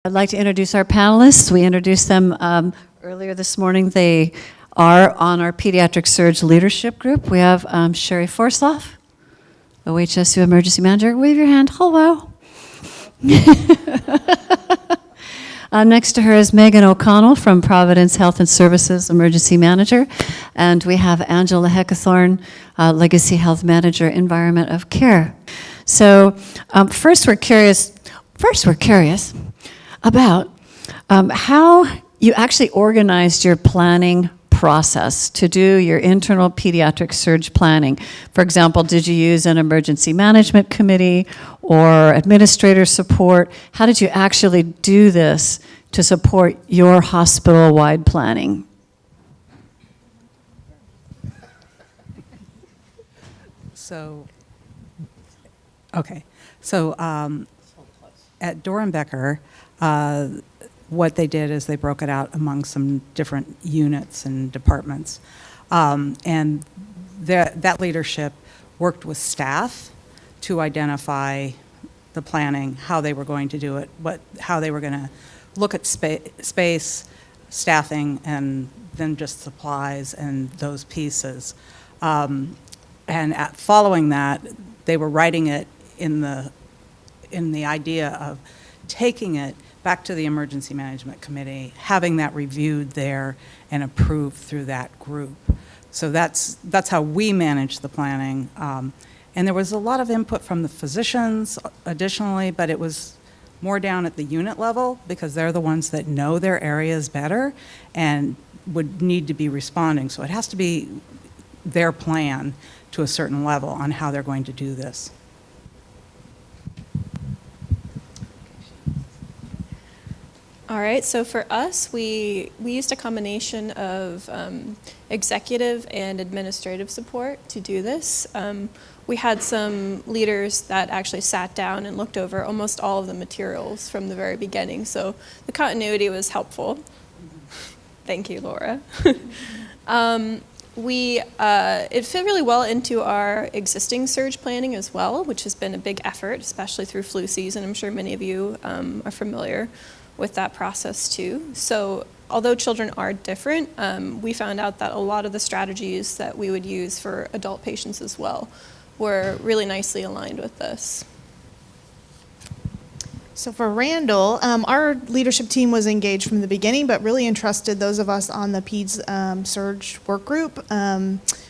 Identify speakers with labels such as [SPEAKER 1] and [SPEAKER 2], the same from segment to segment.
[SPEAKER 1] I'd like to introduce our panelists. We introduced them earlier this morning. They are on our Pediatric Surge Leadership Group. We have Sherry Forsloff, OHSU Emergency Manager. Wave your hand. Hello. Next to her is Megan O'Connell from Providence Health and Services Emergency Manager. And we have Angela Heckathorn, Legacy Health Manager, Environment of Care. So first we're curious about how you actually organized your planning process to do your internal pediatric surge planning. For example, did you use an emergency management committee or administrator support? How did you actually do this to support your hospital-wide planning?
[SPEAKER 2] So at Dorenbecker, what they did is they broke it out among some different units and departments. And that leadership worked with staff to identify the planning, how they were going to do it, how they were going to look at space, staffing, and then just supplies and those pieces. And following that, they were writing it in the idea of taking it back to the Emergency Management Committee, having that reviewed there and approved through that group. So that's how we manage the planning. And there was a lot of input from the physicians additionally, but it was more down at the unit level because they're the ones that know their areas better and would need to be responding. So it has to be their plan to a certain level on how they're going to do this.
[SPEAKER 3] All right, so for us, we used a combination of executive and administrative support to do this. We had some leaders that actually sat down and looked over almost all of the materials from the very beginning, so the continuity was helpful. Thank you, Laura. It fit really well into our existing surge planning as well, which has been a big effort, especially through flu season. I'm sure many of you are familiar with that process too. So although children are different, we found out that a lot of the strategies that we would use for adult patients as well were really nicely aligned with this.
[SPEAKER 4] So for Randall, our leadership team was engaged from the beginning, but really entrusted those of us on the PEDS Surge work group,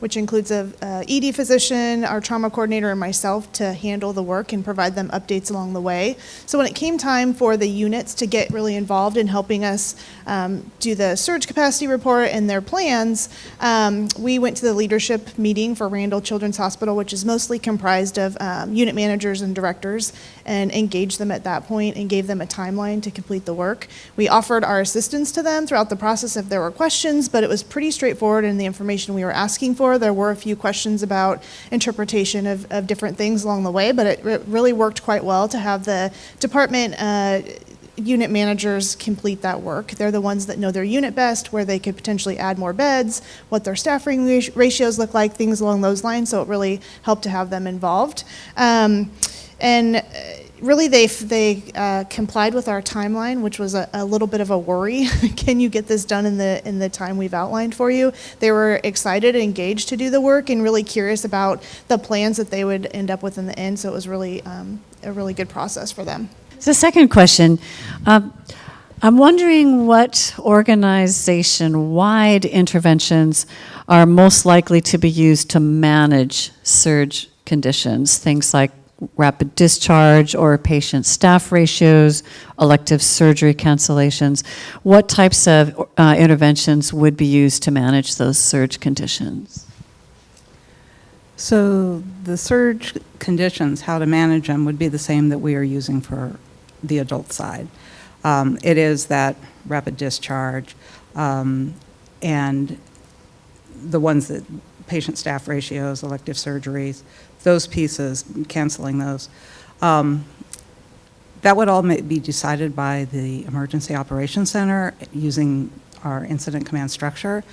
[SPEAKER 4] which includes a ED physician, our trauma coordinator, and myself to handle the work and provide them updates along the way. So when it came time for the units to get really involved in helping us do the surge capacity report and their plans, we went to the leadership meeting for Randall Children's Hospital, which is mostly comprised of unit managers and directors, and engaged them at that point and gave them a timeline to complete the work. We offered our assistance to them throughout the process if there were questions, but it was pretty straightforward in the information we were asking for. There were a few questions about interpretation of different things along the way, but it really worked quite well to have the department unit managers complete that work. They're the ones that know their unit best, where they could potentially add more beds, what their staffing ratios look like, things along those lines, so it really helped to have them involved. Really, they complied with our timeline, which was a little bit of a worry. Can you get this done in the time we've outlined for you? They were excited and engaged to do the work and really curious about the plans that they would end up with in the end. So it was really a really good process for them.
[SPEAKER 1] So second question, I'm wondering what organization-wide interventions are most likely to be used to manage surge conditions, things like rapid discharge or patient staff ratios, elective surgery cancellations. What types of interventions would be used to manage those surge conditions?
[SPEAKER 2] So the surge conditions, how to manage them, would be the same that we are using for the adult side. It is that rapid discharge and the ones that patient staff ratios, elective surgeries, those pieces, canceling those. That would all be decided by the Emergency Operations Center using our incident command structure.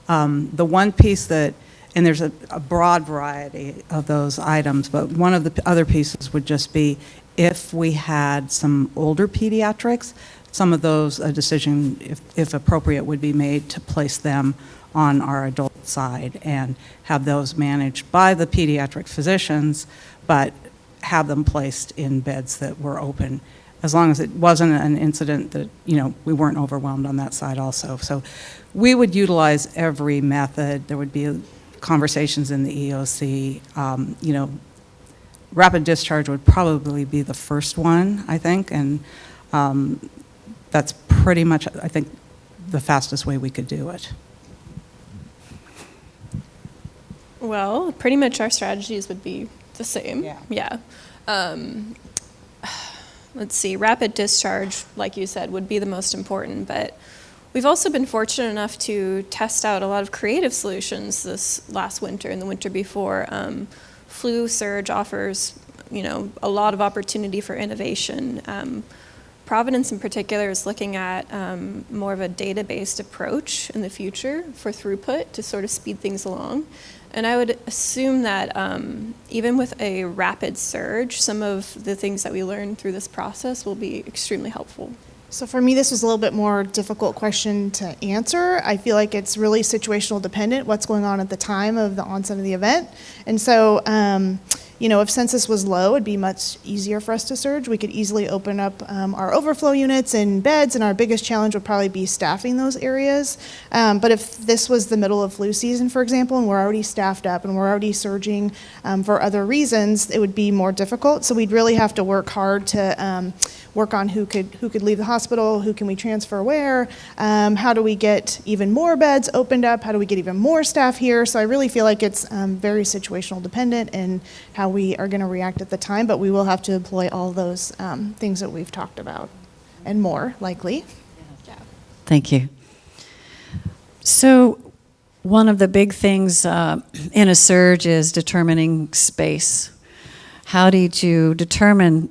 [SPEAKER 2] The one piece that And there's a broad variety of those items, but one of the other pieces would just be if we had some older pediatrics, some of those, a decision, if appropriate, would be made to place them on our adult side and have those managed by the pediatric physicians, but have them placed in beds that were open, as long as it wasn't an incident that, we weren't overwhelmed on that side also. So we would utilize every method. There would be conversations in the EOC. Rapid discharge would probably be the first one, I think, and that's pretty much, I think, the fastest way we could do it.
[SPEAKER 3] Well, pretty much our strategies would be the same.
[SPEAKER 2] Yeah.
[SPEAKER 3] Let's see, rapid discharge, like you said, would be the most important, but we've also been fortunate enough to test out a lot of creative solutions this last winter and the winter before. Flu surge offers, a lot of opportunity for innovation. Providence in particular is looking at more of a data-based approach in the future for throughput to sort of speed things along. And I would assume that even with a rapid surge, some of the things that we learn through this process will be extremely helpful.
[SPEAKER 4] So for me, this was a little bit more difficult question to answer. I feel like it's really situational dependent, what's going on at the time of the onset of the event. And so, if census was low, it'd be much easier for us to surge. We could easily open up our overflow units and beds, and our biggest challenge would probably be staffing those areas. But if this was the middle of flu season, for example, and we're already staffed up and we're already surging for other reasons, it would be more difficult. So we'd really have to work hard to work on who could leave the hospital, who can we transfer where, how do we get even more beds opened up, how do we get even more staff here. So I really feel like it's very situational dependent and how we are going to react at the time, but we will have to employ all those things that we've talked about and more likely.
[SPEAKER 1] Thank you. So one of the big things in a surge is determining space. How did you determine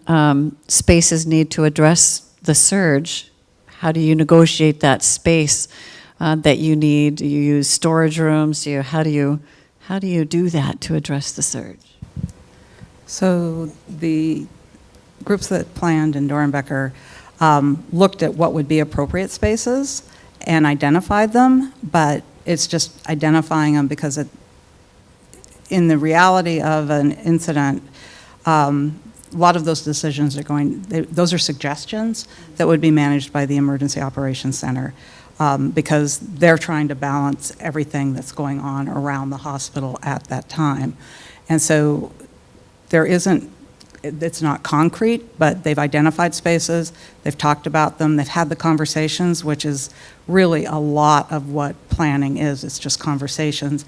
[SPEAKER 1] spaces need to address the surge? How do you negotiate that space that you need? Do you use storage rooms? How do you do that to address the surge?
[SPEAKER 2] So the groups that planned in Dorenbecher looked at what would be appropriate spaces and identified them, but it's just identifying them because in the reality of an incident, a lot of those decisions those are suggestions that would be managed by the Emergency Operations Center because they're trying to balance everything that's going on around the hospital at that time. And so it's not concrete, but they've identified spaces, they've talked about them, they've had the conversations, which is really a lot of what planning is. It's just conversations.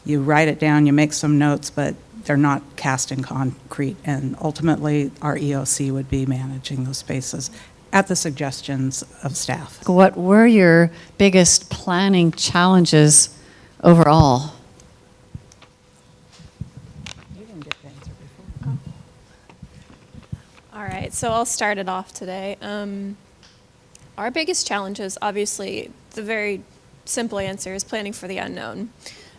[SPEAKER 2] You write it down, you make some notes, but they're not cast in concrete, and ultimately our EOC would be managing those spaces at the suggestions of staff.
[SPEAKER 1] What were your biggest planning challenges overall?
[SPEAKER 2] You didn't get the answer before.
[SPEAKER 3] All right, so I'll start it off today. Our biggest challenge is obviously the very simple answer is planning for the unknown.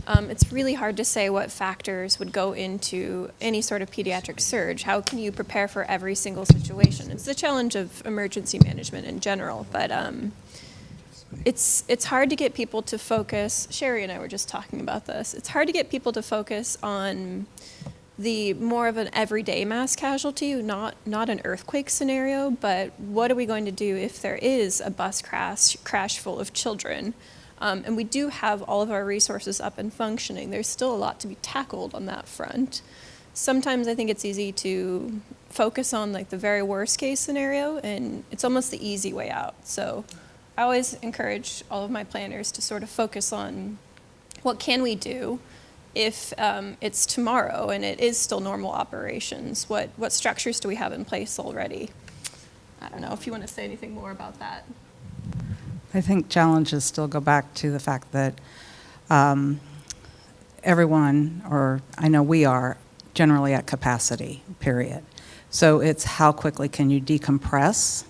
[SPEAKER 3] It's really hard to say what factors would go into any sort of pediatric surge. How can you prepare for every single situation? It's the challenge of emergency management in general, but it's hard to get people to focus. Sherry and I were just talking about this. It's hard to get people to focus on the more of an everyday mass casualty, not an earthquake scenario, but what are we going to do if there is a bus crash full of children? And we do have all of our resources up and functioning. There's still a lot to be tackled on that front. Sometimes I think it's easy to focus on like the very worst case scenario, and it's almost the easy way out. So I always encourage all of my planners to sort of focus on what can we do if it's tomorrow and it is still normal operations. What structures do we have in place already? I don't know if you want to say anything more about that.
[SPEAKER 2] I think challenges still go back to the fact that everyone, or I know we are, generally at capacity, period. So it's how quickly can you decompress?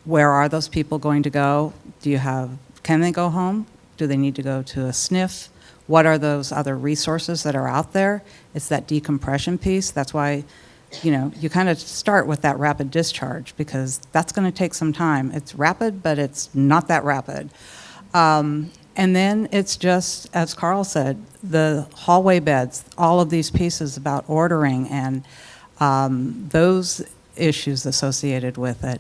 [SPEAKER 2] Where are those people going to go? Can they go home? Do they need to go to a SNF? what are those other resources that are out there. It's that decompression piece. That's why, you kind of start with that rapid discharge, because that's going to take some time. It's rapid, but it's not that rapid. And then it's just, as Carl said, the hallway beds, all of these pieces about ordering and those issues associated with it.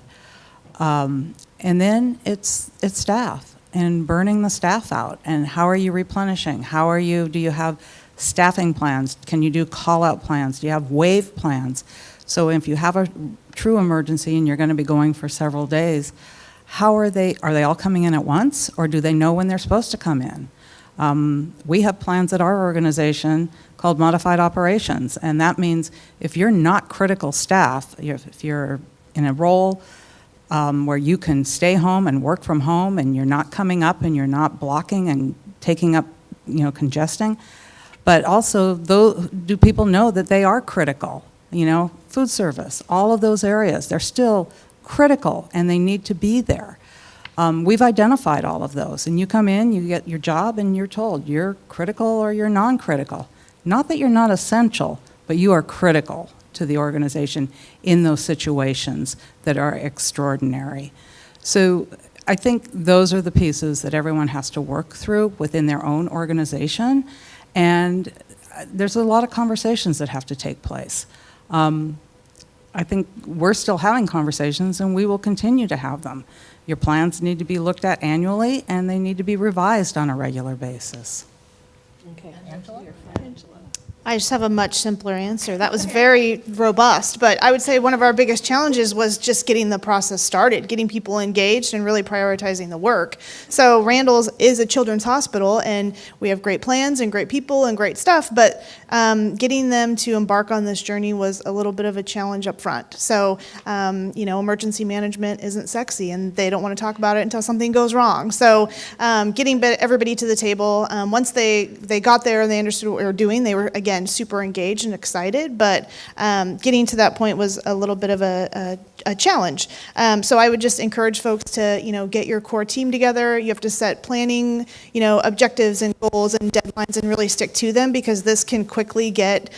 [SPEAKER 2] And then it's staff and burning the staff out. And how are you replenishing? Do you have staffing plans? Can you do call-out plans? Do you have wave plans? So if you have a true emergency and you're going to be going for several days, are they all coming in at once, or do they know when they're supposed to come in? We have plans at our organization called modified operations, and that means if you're not critical staff, if you're in a role where you can stay home and work from home, and you're not coming up and you're not blocking and taking up, congesting, but also, do people know that they are critical? Food service, all of those areas, they're still critical, and they need to be there. We've identified all of those, and you come in, you get your job, and you're told you're critical or you're non-critical. Not that you're not essential, but you are critical to the organization in those situations that are extraordinary. So I think those are the pieces that everyone has to work through within their own organization, and there's a lot of conversations that have to take place. I think we're still having conversations, and we will continue to have them. Your plans need to be looked at annually, and they need to be revised on a regular basis.
[SPEAKER 1] Okay.
[SPEAKER 4] I just have a much simpler answer. That was very robust, but I would say one of our biggest challenges was just getting the process started, getting people engaged and really prioritizing the work. So Randall's is a children's hospital, and we have great plans and great people and great stuff, but getting them to embark on this journey was a little bit of a challenge up front. So, emergency management isn't sexy, and they don't want to talk about it until something goes wrong. So getting everybody to the table, once they got there and they understood what we were doing, they were, again, super engaged and excited, but getting to that point was a little bit of a challenge. So I would just encourage folks to, get your core team together. You have to set planning, objectives and goals and deadlines and really stick to them, because this can quickly get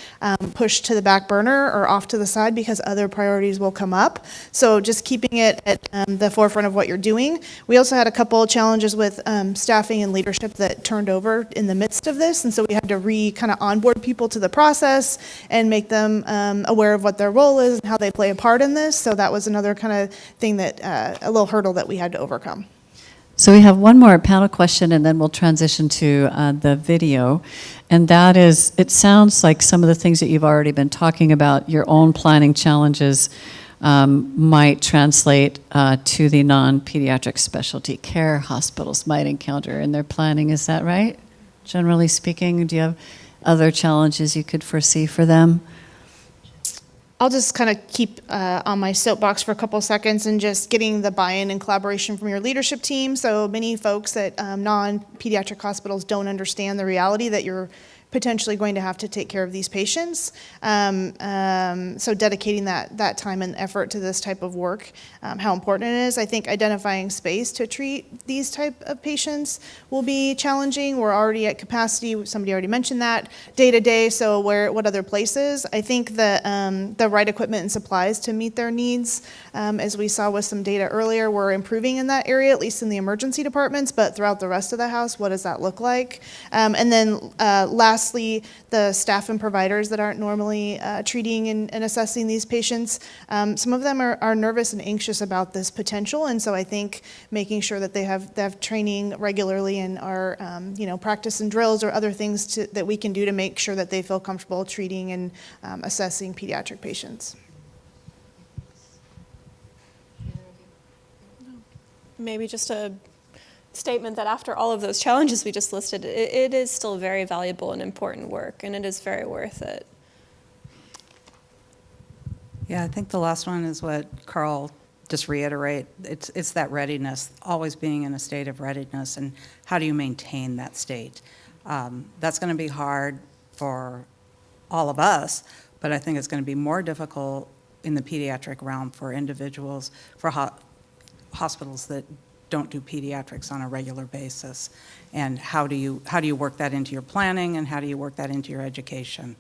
[SPEAKER 4] pushed to the back burner or off to the side because other priorities will come up. So just keeping it at the forefront of what you're doing. We also had a couple challenges with staffing and leadership that turned over in the midst of this, and so we had to kind of onboard people to the process and make them aware of what their role is and how they play a part in this. So that was another kind of thing that a little hurdle that we had to overcome.
[SPEAKER 1] So we have one more panel question, and then we'll transition to the video. And that is, it sounds like some of the things that you've already been talking about, your own planning challenges, might translate to the non-pediatric specialty care hospitals might encounter in their planning. Is that right? Generally speaking, do you have other challenges you could foresee for them?
[SPEAKER 4] I'll just kind of keep on my soapbox for a couple seconds and just getting the buy-in and collaboration from your leadership team. So many folks at non-pediatric hospitals don't understand the reality that you're potentially going to have to take care of these patients. So dedicating that time and effort to this type of work, how important it is. I think identifying space to treat these type of patients will be challenging. We're already at capacity. Somebody already mentioned that day to day. So what other places? I think the right equipment and supplies to meet their needs, as we saw with some data earlier, we're improving in that area, at least in the emergency departments, but throughout the rest of the house, what does that look like? And then lastly, the staff and providers that aren't normally treating and assessing these patients, some of them are nervous and anxious about this potential, and so I think making sure that they have training regularly and are practice and drills or other things that we can do to make sure that they feel comfortable treating and assessing pediatric patients.
[SPEAKER 3] Maybe just a statement that after all of those challenges we just listed, it is still very valuable and important work, and it is very worth it.
[SPEAKER 2] Yeah, I think the last one is what Carl just reiterate. It's that readiness, always being in a state of readiness, and how do you maintain that state? That's going to be hard for all of us, but I think it's going to be more difficult in the pediatric realm for individuals, for hospitals that don't do pediatrics on a regular basis. And how do you work that into your planning, and how do you work that into your education?